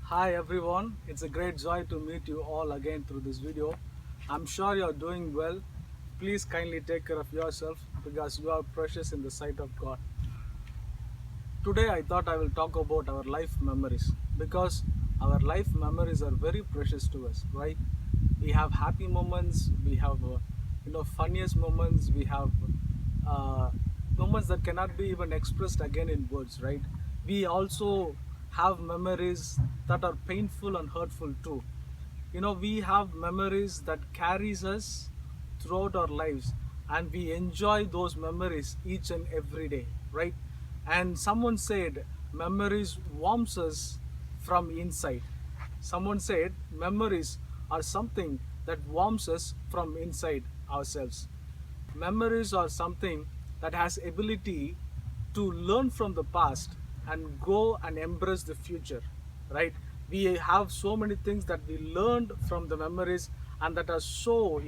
Hi everyone, it's a great joy to meet you all again through this video. I'm sure you're doing well. Please kindly take care of yourself because you are precious in the sight of God. Today I thought I will talk about our life memories because our life memories are very precious to us, right? We have happy moments, we have funniest moments, we have uh, moments that cannot be even expressed again in words, right? We also have memories that are painful and hurtful too. We have memories that carries us throughout our lives, and we enjoy those memories each and every day, right? And someone said memories warms us from inside. Someone said memories are something that warms us from inside ourselves. Memories are something that has ability to learn from the past and go and embrace the future, right? We have so many things that we learned from the memories and that are so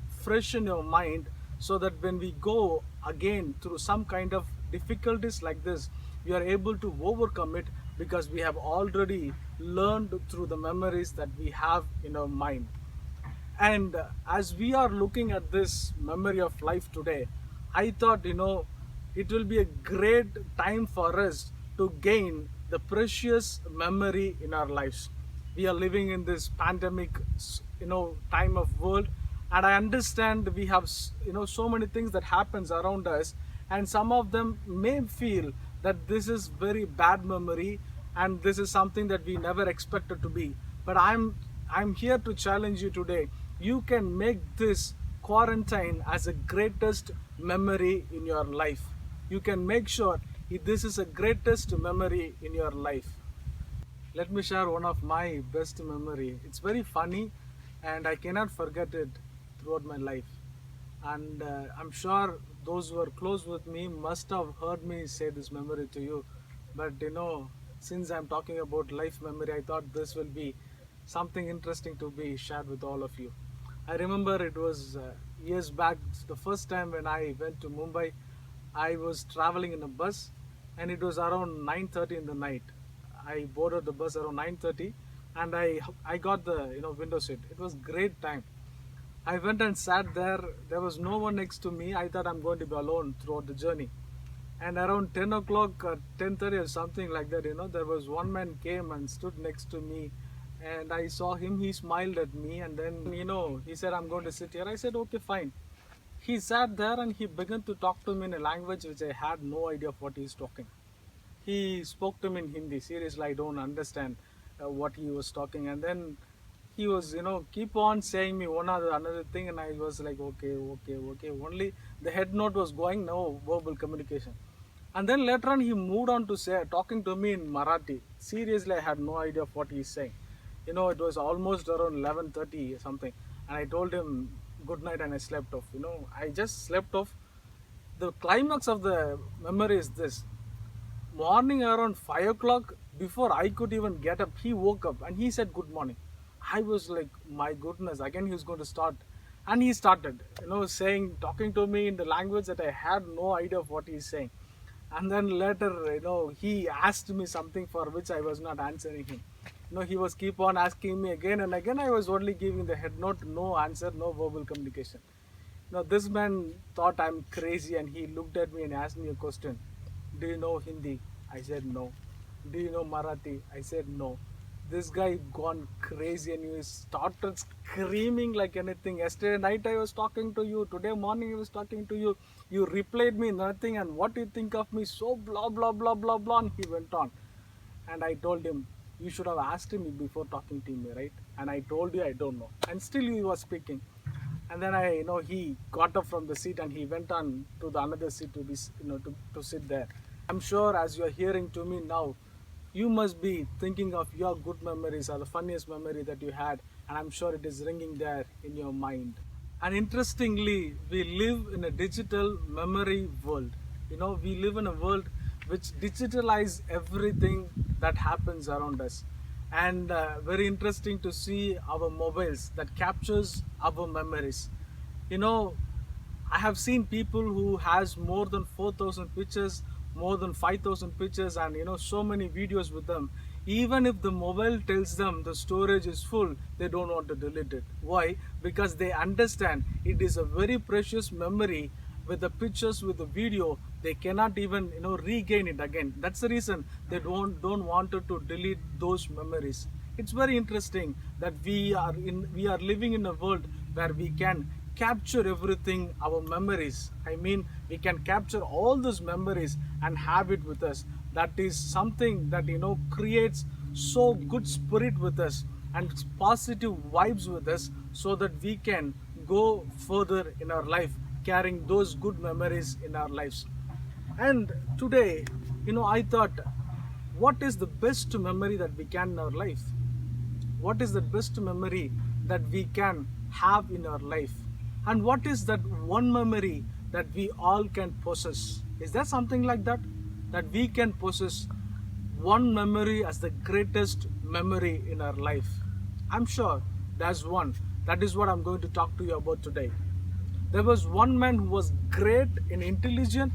fresh in your mind, so that when we go again through some kind of difficulties like this, we are able to overcome it because we have already learned through the memories that we have in our mind. And as we are looking at this memory of life today, I thought, it will be a great time for us to gain the precious memory in our lives. We are living in this pandemic, time of world, and I understand we have, so many things that happens around us, and some of them may feel that this is very bad memory and this is something that we never expected to be. But I'm here to challenge you today. You can make this quarantine as a greatest memory in your life. You can make sure this is a greatest memory in your life. Let me share one of my best memory. It's very funny and I cannot forget it throughout my life. And I'm sure those who are close with me must have heard me say this memory to you. But since I'm talking about life memory, I thought this will be something interesting to be shared with all of you. I remember it was years back, the first time when I went to Mumbai. I was traveling in a bus and it was around 9:30 in the night. I boarded the bus around 9:30 and I got the window seat. It was great time. I went and sat there. There was no one next to me. I thought I'm going to be alone throughout the journey. And around 10 o'clock, 10:30 or something like that, there was one man came and stood next to me. And I saw him. He smiled at me and then, he said, I'm going to sit here. I said, okay, fine. He sat there and he began to talk to me in a language which I had no idea of what he's talking. He spoke to me in Hindi. Seriously, I don't understand what he was talking. And then he was, keep on saying me one other another thing, and I was like, okay, okay, okay. Only the head note was going, no verbal communication. And then later on, he moved on to say, talking to me in Marathi. Seriously, I had no idea of what he's saying. It was almost around 11:30 or something, and I told him good night, and I slept off. I just slept off. The climax of the memory is this: morning around 5 o'clock, before I could even get up, he woke up and he said good morning. I was like, my goodness, again he's going to start. And he started, saying, talking to me in the language that I had no idea of what he's saying. And then later, he asked me something for which I was not answering him. He was keep on asking me again and again. I was only giving the head note, no answer, no verbal communication. Now this man thought I'm crazy and he looked at me and asked me a question. Do you know Hindi? I said no. Do you know Marathi? I said no. This guy gone crazy and he started screaming like anything. Yesterday night I was talking to you. Today morning I was talking to you. You replied me nothing, and what do you think of me? So blah blah blah blah blah. And he went on. And I told him, you should have asked me before talking to me, right? And I told you I don't know. And still he was speaking. And then he got up from the seat and he went on to the another seat to be, to sit there. I'm sure as you're hearing to me now, you must be thinking of your good memories or the funniest memory that you had. And I'm sure it is ringing there in your mind. And interestingly, we live in a digital memory world. We live in a world which digitalize everything that happens around us. And very interesting to see our mobiles that captures our memories. You know, I have seen people who has more than 4,000 pictures, more than 5,000 pictures, and so many videos with them. Even if the mobile tells them the storage is full, they don't want to delete it. Why? Because they understand it is a very precious memory. With the pictures, with the video, they cannot even regain it again. That's the reason they don't want to delete those memories. It's very interesting that we are living in a world where we can capture everything, our memories. I mean, we can capture all those memories and have it with us. That is something that creates so good spirit with us and positive vibes with us, so that we can go further in our life carrying those good memories in our lives. And today, I thought, what is the best memory that we can in our life? What is the best memory that we can have in our life? And what is that one memory that we all can possess? Is there something like that? That we can possess one memory as the greatest memory in our life? I'm sure there's one. That is what I'm going to talk to you about today. There was one man who was great and intelligent,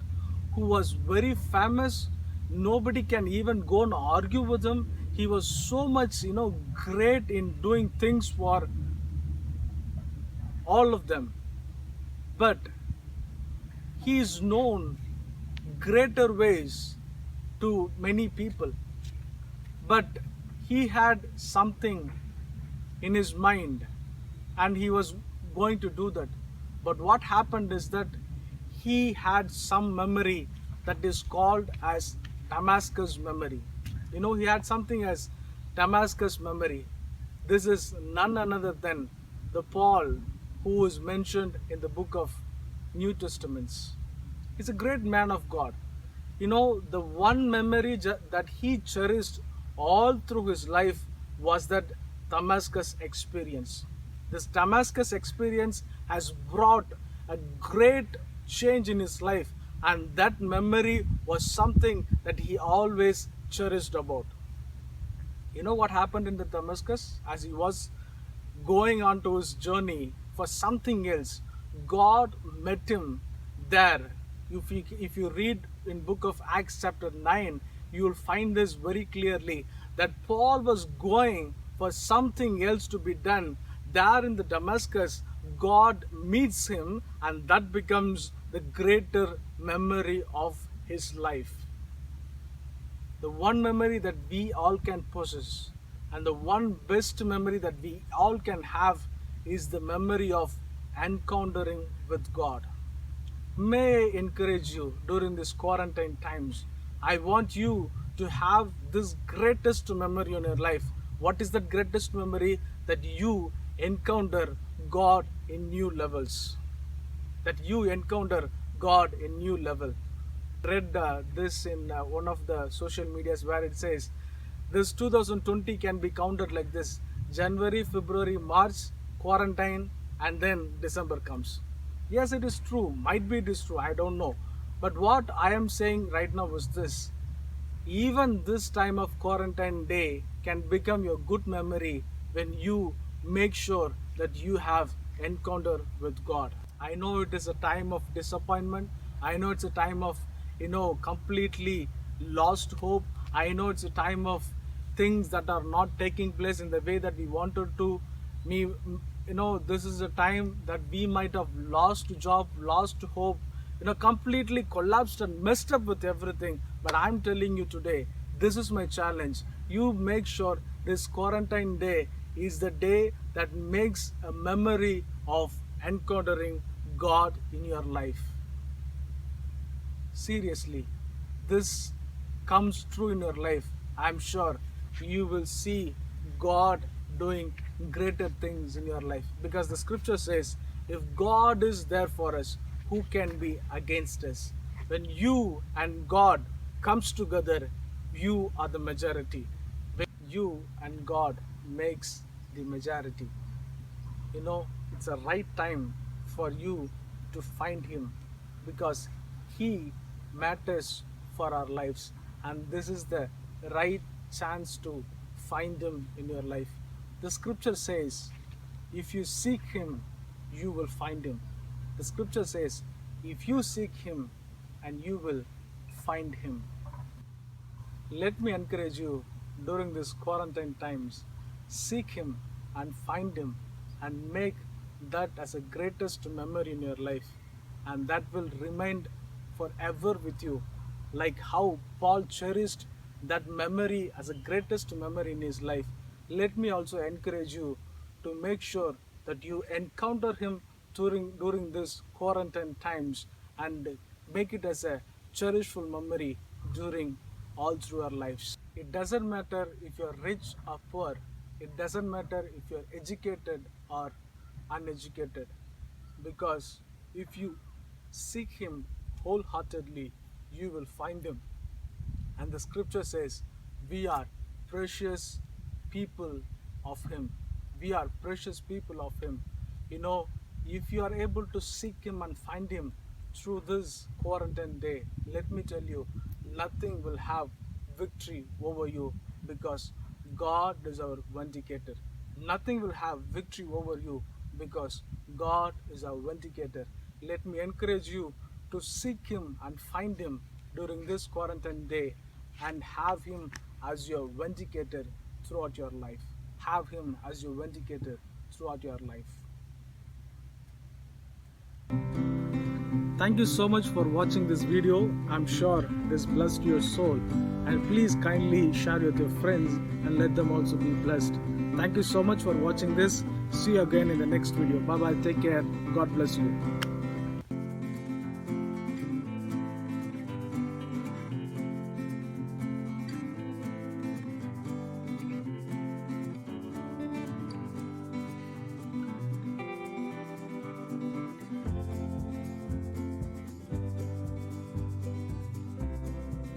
who was very famous. Nobody can even go and argue with him. He was so much, great in doing things for all of them. But he is known greater ways to many people. But he had something in his mind and he was going to do that. But what happened is that he had some memory that is called as Damascus memory. He had something as Damascus memory. This is none other than the Paul who is mentioned in the book of New Testaments. He's a great man of God. The one memory that he cherished all through his life was that Damascus experience. This Damascus experience has brought a great change in his life, and that memory was something that he always cherished about. What happened in the Damascus? As he was going on to his journey for something else, God met him there. If you read in book of Acts chapter 9, you will find this very clearly, that Paul was going for something else to be done. There in the Damascus, God meets him, and that becomes the greater memory of his life. The one memory that we all can possess, and the one best memory that we all can have, is the memory of encountering with God. May I encourage you during these quarantine times. I want you to have this greatest memory in your life. What is that greatest memory? That you encounter God in new levels. That you encounter God in new level. Read this in one of the social medias where it says, this 2020 can be counted like this: January, February, March, quarantine, and then December comes. Yes, it is true. Might be it is true. I don't know. But what I am saying right now is this: even this time of quarantine day can become your good memory when you make sure that you have encounter with God. I know it is a time of disappointment. I know it's a time of completely lost hope. I know it's a time of things that are not taking place in the way that we wanted to. This is a time that we might have lost job, lost hope, completely collapsed and messed up with everything. But I'm telling you today, this is my challenge. You make sure this quarantine day is the day that makes a memory of encountering God in your life. Seriously, this comes true in your life. I'm sure you will see God doing greater things in your life, because the scripture says, if God is there for us, who can be against us? When you and God comes together, you are the majority. When you and God makes the majority, it's a right time for you to find him, because he matters for our lives, and this is the right chance to find him in your life. The scripture says, if you seek him, you will find him. The scripture says, if you seek him, and you will find him. Let me encourage you during these quarantine times. Seek Him and find Him and make that as a greatest memory in your life, and that will remain forever with you, like how Paul cherished that memory as a greatest memory in his life. Let me also encourage you to make sure that you encounter Him during this quarantine times and make it as a cherishful memory during all through our lives. It doesn't matter if you're rich or poor. It doesn't matter if you're educated or uneducated. Because if you seek Him wholeheartedly, you will find Him. And the scripture says, we are precious people of Him. We are precious people of Him. You know, if you are able to seek Him and find Him through this quarantine day, let me tell you, nothing will have victory over you, because God is our vindicator. Nothing will have victory over you because God is our vindicator. Let me encourage you to seek Him and find Him during this quarantine day and have Him as your vindicator throughout your life. Have Him as your vindicator throughout your life. Thank you so much for watching this video. I'm sure this blessed your soul, and please kindly share with your friends and let them also be blessed. Thank you so much for watching this. See you again in the next video. Bye bye. Take care. God bless you.